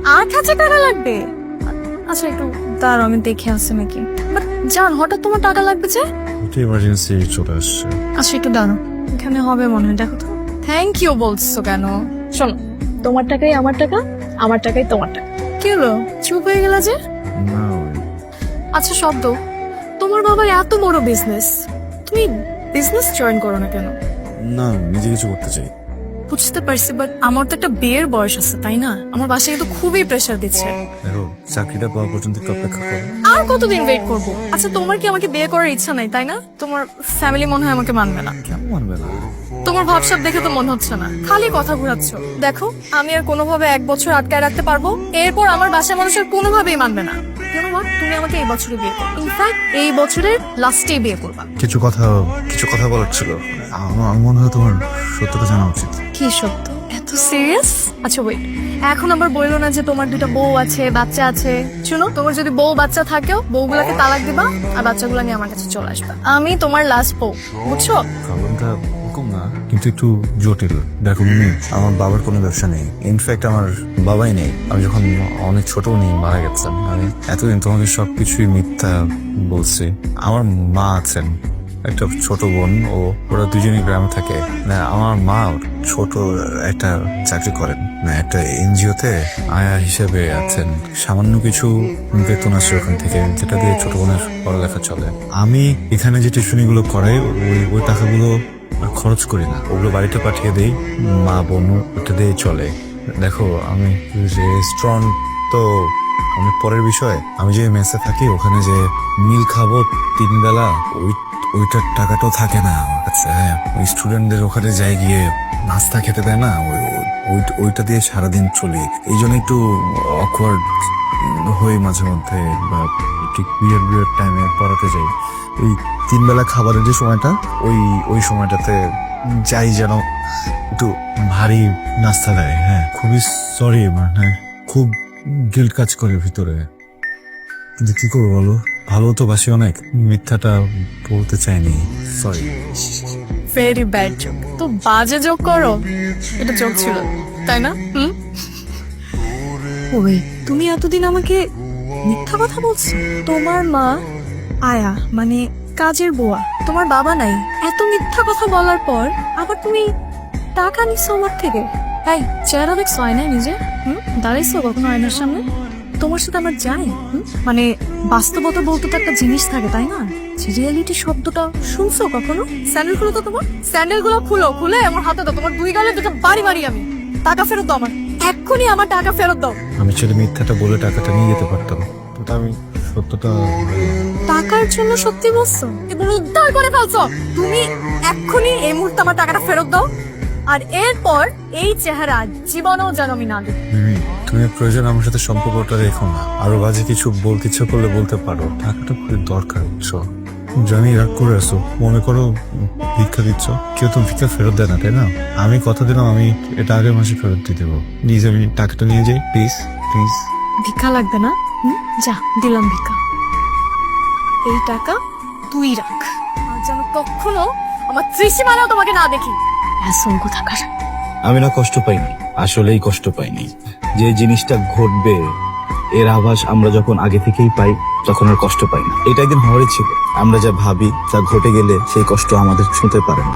8,000 টাকা লাগবে? আচ্ছা একটু দাঁড়াও, আমি দেখে আসছি নাকি। বাট জান, হঠাৎ তোমার টাকা লাগবে যে? ইমার্জেন্সি চলে আসছে। আচ্ছা একটু দাঁড়াও, এখানে হবে মনে হয়, দেখো তো। থ্যাংক ইউ বলছো কেন? শোনো, তোমার টাকাই আমার টাকা, আমার টাকাই তোমার টাকা। কি হলো, চুপ হয়ে গেলা যে? না আচ্ছা শব্দ, তোমার বাবার এত বড় বিজনেস, তুমি বিজনেস জয়েন করো না কেন? না, নিজে কিছু করতে চাই। বুঝতে পারছি, বাট আমার তো একটা বিয়ের বয়স আছে, তাই না? আমার বাসায় কিন্তু খুবই প্রেসার দিচ্ছে। দেখো, চাকরিটা পাওয়া পর্যন্ত একটু অপেক্ষা করো। আর কতদিন ওয়েট করব? আচ্ছা তোমার কি আমাকে বিয়ে করার ইচ্ছা নাই, তাই না? তোমার ফ্যামিলি মনে হয় আমাকে মানবে না। কেমন মানবে না? তোমার ভাবসাব দেখে তো মনে হচ্ছে না, খালি কথা ঘুরাচ্ছ। দেখো, আমি আর কোনোভাবে 1 বছর আটকায় রাখতে পারবো, এরপর আমার বাসার মানুষের কোনোভাবেই মানবে না। You know what? তুমি আমাকে এই বছরে বিয়ে করো, ইনফ্যাক্ট এই বছরের লাস্টেই বিয়ে করবা। কিছু কথা বলার ছিল। আমার মনে হয় তোমার সত্যটা জানা উচিত। কি সত্য? এত সিরিয়াস? আচ্ছা ওয়েট, এখন আবার বললো না যে তোমার 2টা বউ আছে, বাচ্চা আছে। শুনো, তোমার যদি বউ বাচ্চা থাকেও, বউগুলাকে তালাক দিবা আর বাচ্চাগুলা নিয়ে আমার কাছে চলে আসবা। আমি তোমার লাস্ট বউ, বুঝছো? প্রবলেমটা এরকম না, কিন্তু একটু জটিল। দেখো মিমি, আমার বাবার কোনো ব্যবসা নেই। ইনফ্যাক্ট আমার বাবাই নেই। আমি যখন অনেক ছোট উনি মারা গেছেন। আমি এতদিন তোমাকে সবকিছুই মিথ্যা বলছি। আমার মা আছেন, একটা ছোট বোন, ওরা দুজনেই গ্রামে থাকে। না, আমার মা ছোট একটা চাকরি করেন, না একটা এনজিওতে আয়া হিসেবে আছেন। সামান্য কিছু বেতন আসে ওখান থেকে, যেটা দিয়ে ছোট বোনের পড়ালেখা চলে। আমি এখানে যে টিউশনিগুলো করাই, ওই টাকাগুলো আর খরচ করি না, ওগুলো বাড়িতে পাঠিয়ে দেই। মা বোন ওটা দিয়ে চলে। দেখো, আমি রেস্টুরেন্ট তো অনেক পরের বিষয়। আমি যে মেসে থাকি, ওখানে যে মিল খাবো 3 বেলা, ওইটার টাকাটাও থাকে না আমার কাছে। হ্যাঁ, ওই স্টুডেন্টদের ওখানে যাই গিয়ে নাস্তা খেতে দেয় না, ওইটা দিয়ে সারাদিন চলি। এই জন্য একটু অকওয়ার্ড হই মাঝে মধ্যে, বা ঠিক বিয়ের টাইমে পড়াতে যাই। ওই 3 বেলা খাবারের যে সময়টা, ওই সময়টাতে যাই যেন একটু ভারী নাস্তা দেয়। হ্যাঁ, খুবই সরি, মানে খুব গিল্ট কাজ করে ভিতরে। কিন্তু কি করবো বলো, ভালো তো বাসি অনেক, মিথ্যাটা বলতে চাইনি, সরি। Very bad joke. তো বাজে জোক করো, এটা জোক ছিল, তাই না? ওই তুমি এতদিন আমাকে মিথ্যা কথা বলছো। তোমার মা আয়া, মানে কাজের বুয়া, তোমার বাবা নাই, এত মিথ্যা কথা বলার পর আবার তুমি টাকা নিচ্ছ আমার থেকে। এই চেহারা দেখছো আয়নায় নিজে? দাঁড়াইছো কখনো আয়নার সামনে? তোমার সাথে আমার যায়? মানে বাস্তবতা বলতে তো একটা জিনিস থাকে, তাই না? রিয়েলিটি শব্দটা শুনছো কখনো? স্যান্ডেল খুলো তো তোমার, স্যান্ডেল গুলো খুলে আমার হাতে দাও। তোমার 2 গালে 2টা বাড়ি মারি আমি। টাকা ফেরত দাও আমার, এক্ষুনি আমার টাকা ফেরত দাও। আমি ছেলে মিথ্যাটা বলে টাকাটা নিয়ে যেতে পারতাম, কিন্তু আমি সত্যটা। টাকার জন্য সত্যি বলছো এবং উদ্ধার করে ফেলছো। তুমি এক্ষুনি এই মুহূর্তে আমার টাকাটা ফেরত দাও, আর এরপর এই চেহারা জীবনেও যেন আমি না দেখি। মিমি, তুমি প্রয়োজন আমার সাথে সম্পর্কটা রেখো না। আরো বাজে কিছু বলতে ইচ্ছে করলে বলতে পারো, টাকাটা খুবই দরকার, বুঝছো? জানি রাগ করে আসো, মনে করো ভিক্ষা দিচ্ছ, কেউ তো ভিক্ষা ফেরত দেয় না, তাই না? আমি কথা দিলাম, আমি এটা আগের মাসে ফেরত দিয়ে দেবো। নিজে আমি টাকাটা নিয়ে যাই, প্লিজ প্লিজ। ভিক্ষা লাগবে না, যা দিলাম ভিক্ষা। এই টাকা তুই রাখ, আর যেন কখনো আমার ত্রিসীমানাও তোমাকে না দেখি। অ্যাসঙ্গ থাকার আমি না কষ্ট পাইনি, আসলেই কষ্ট পাইনি। যে জিনিসটা ঘটবে এর আভাস আমরা যখন আগে থেকেই পাই, তখন আর কষ্ট পাই না। এটা একদিন হওয়ারই ছিল। আমরা যা ভাবি তা ঘটে গেলে সেই কষ্ট আমাদের ছুঁতে পারে না।